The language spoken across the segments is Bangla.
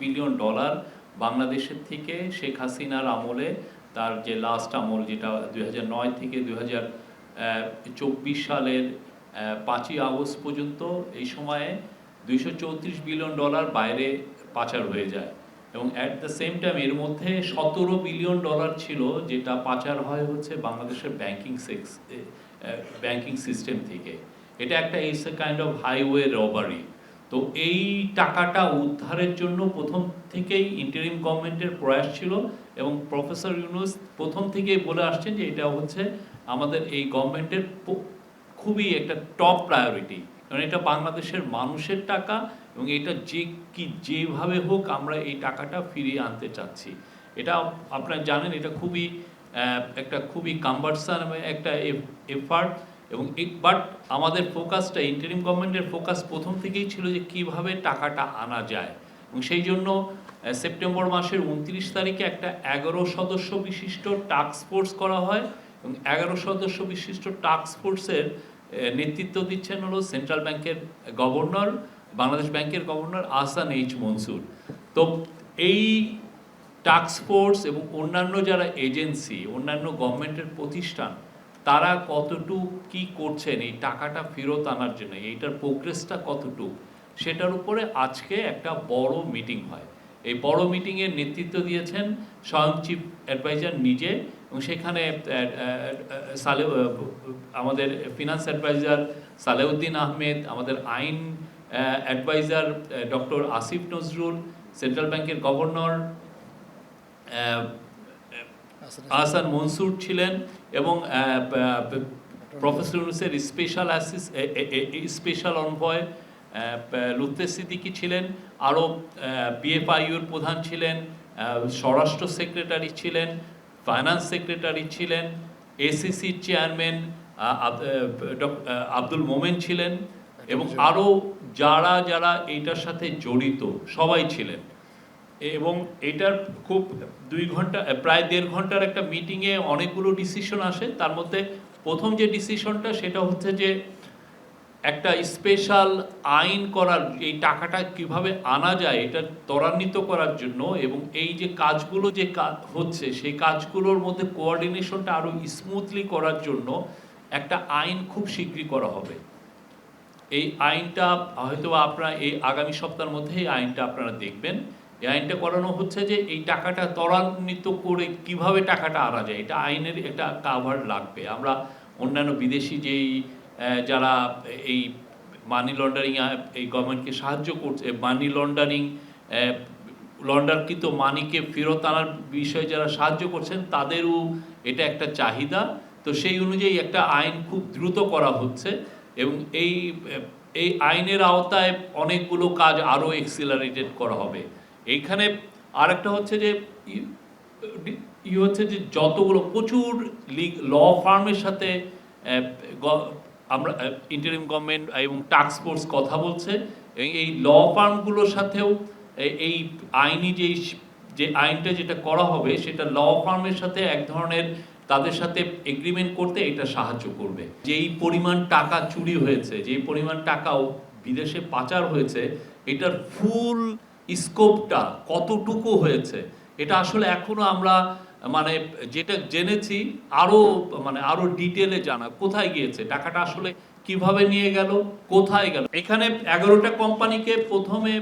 বিলিয়ন ডলার বাংলাদেশের থেকে শেখ হাসিনার আমলে, তার যে লাস্ট আমল যেটা 2009 থেকে 2024 সালের 5ই আগস্ট পর্যন্ত, এই সময়ে 234 বিলিয়ন ডলার বাইরে পাচার হয়ে যায়। এবং অ্যাট দ্য সেম টাইম এর মধ্যে 17 বিলিয়ন ডলার ছিল যেটা পাচার হয় হচ্ছে বাংলাদেশের ব্যাংকিং সিস্টেম থেকে। এটা একটা it's a kind of highway robbery. তো এই টাকাটা উদ্ধারের জন্য প্রথম থেকেই ইন্টারিম গভর্নমেন্টের প্রয়াস ছিল, এবং প্রফেসর ইউনূস প্রথম থেকেই বলে আসছেন যে এটা হচ্ছে আমাদের এই গভর্নমেন্টের খুবই একটা টপ প্রায়োরিটি, কারণ এটা বাংলাদেশের মানুষের টাকা, এবং এটা যেভাবে হোক আমরা এই টাকাটা ফিরিয়ে আনতে চাচ্ছি। এটা আপনারা জানেন এটা খুবই কাম্বারসাম একটা এফার্ট, এবং বাট আমাদের ফোকাসটা, ইন্টারিম গভর্নমেন্টের ফোকাস প্রথম থেকেই ছিল যে কিভাবে টাকাটা আনা যায়। এবং সেই জন্য সেপ্টেম্বর মাসের 29 তারিখে একটা 11 সদস্য বিশিষ্ট টাস্ক ফোর্স করা হয়, এবং 11 সদস্য বিশিষ্ট টাস্ক ফোর্সের নেতৃত্ব দিচ্ছেন হলো সেন্ট্রাল ব্যাংকের গভর্নর, বাংলাদেশ ব্যাংকের গভর্নর আহসান এইচ মনসুর। তো এই টাস্ক ফোর্স এবং অন্যান্য যারা এজেন্সি, অন্যান্য গভর্নমেন্টের প্রতিষ্ঠান, তারা কতটুকু কি করছেন এই টাকাটা ফেরত আনার জন্য, এইটার প্রোগ্রেসটা কতটুকু, সেটার উপরে আজকে একটা বড় মিটিং হয়। এই বড় মিটিংয়ের নেতৃত্ব দিয়েছেন স্বয়ং চিফ অ্যাডভাইজার নিজে, এবং সেখানে আমাদের ফিনান্স অ্যাডভাইজার সালেউদ্দিন আহমেদ, আমাদের আইন adviser doctor Asif Nazrul, central ব্যাংকের গভর্নর আহসান মনসুর ছিলেন, এবং প্রফেসর ইউনূসের স্পেশাল অনভয় লুৎফে সিদ্দিকী ছিলেন, আরও পিএফআইউর প্রধান ছিলেন, স্বরাষ্ট্র সেক্রেটারি ছিলেন, ফাইন্যান্স সেক্রেটারি ছিলেন, এসিসির চেয়ারম্যান আব্দুল মোমেন ছিলেন, এবং আরও যারা এইটার সাথে জড়িত সবাই ছিলেন। এবং এটার খুব 2 ঘন্টা, প্রায় 1.5 ঘন্টার একটা মিটিংয়ে অনেকগুলো ডিসিশন আসে। তার মধ্যে প্রথম যে ডিসিশনটা সেটা হচ্ছে যে একটা স্পেশাল আইন করার, এই টাকাটা কিভাবে আনা যায় এটা ত্বরান্বিত করার জন্য, এবং এই যে কাজগুলো যে হচ্ছে সেই কাজগুলোর মধ্যে কোঅর্ডিনেশনটা আরও স্মুথলি করার জন্য একটা আইন খুব শীঘ্রই করা হবে। এই আইনটা হয়তো আপনারা এই আগামী সপ্তাহের মধ্যে এই আইনটা আপনারা দেখবেন। এই আইনটা করানো হচ্ছে যে এই টাকাটা ত্বরান্বিত করে কিভাবে টাকাটা আনা যায়, এটা আইনের একটা কাভার লাগবে। আমরা অন্যান্য বিদেশি যেই যারা এই মানি লন্ডারিং এই গভর্নমেন্টকে সাহায্য করছে, মানি লন্ডারকৃত মানিকে ফেরত আনার বিষয়ে যারা সাহায্য করছেন, তাদেরও এটা একটা চাহিদা। তো সেই অনুযায়ী একটা আইন খুব দ্রুত করা হচ্ছে, এবং এই আইনের আওতায় অনেকগুলো কাজ আরও এক্সিলারেটেড করা হবে। এইখানে আরেকটা হচ্ছে যে যতগুলো প্রচুর ল ফার্মের সাথে আমরা ইন্টারিম গভর্নমেন্ট এবং টাস্ক ফোর্স কথা বলছে, এবং এই ল ফার্মগুলোর সাথেও এই আইনি যে আইনটা যেটা করা হবে সেটা ল ফার্মের সাথে এক ধরনের তাদের সাথে এগ্রিমেন্ট করতে এটা সাহায্য করবে। যেই পরিমাণ টাকা চুরি হয়েছে, যেই পরিমাণ টাকাও বিদেশে পাচার হয়েছে, এটার ফুল স্কোপটা কতটুকু হয়েছে এটা আসলে এখনো আমরা যেটা জেনেছি আরো ডিটেলে জানা, কোথায় গিয়েছে টাকাটা, আসলে কিভাবে নিয়ে গেল, কোথায় গেল। এখানে 11টা কোম্পানিকে প্রথমে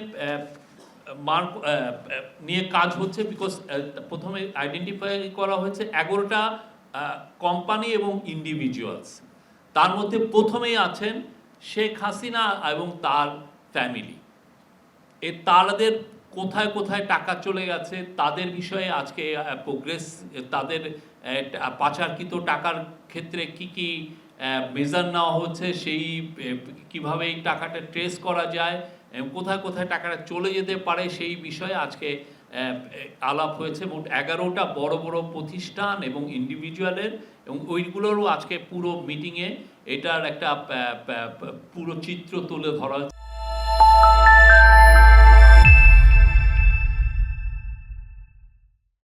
নিয়ে কাজ হচ্ছে, বিকজ প্রথমে আইডেন্টিফাই করা হয়েছে 11টা কোম্পানি এবং ইন্ডিভিজুয়ালস। তার মধ্যে প্রথমেই আছেন শেখ হাসিনা এবং তার ফ্যামিলি। তাদের কোথায় কোথায় টাকা চলে গেছে তাদের বিষয়ে আজকে প্রোগ্রেস, তাদের পাচারকৃত টাকার ক্ষেত্রে কি কি মেজার নেওয়া হচ্ছে, সেই কিভাবে এই টাকাটা ট্রেস করা যায়, কোথায় কোথায় টাকাটা চলে যেতে পারে, সেই বিষয়ে আজকে আলাপ হয়েছে। মোট 11টা বড় বড় প্রতিষ্ঠান এবং ইন্ডিভিজুয়ালের, এবং ওইগুলোরও আজকে পুরো মিটিংয়ে এটার একটা পুরো চিত্র তুলে ধরা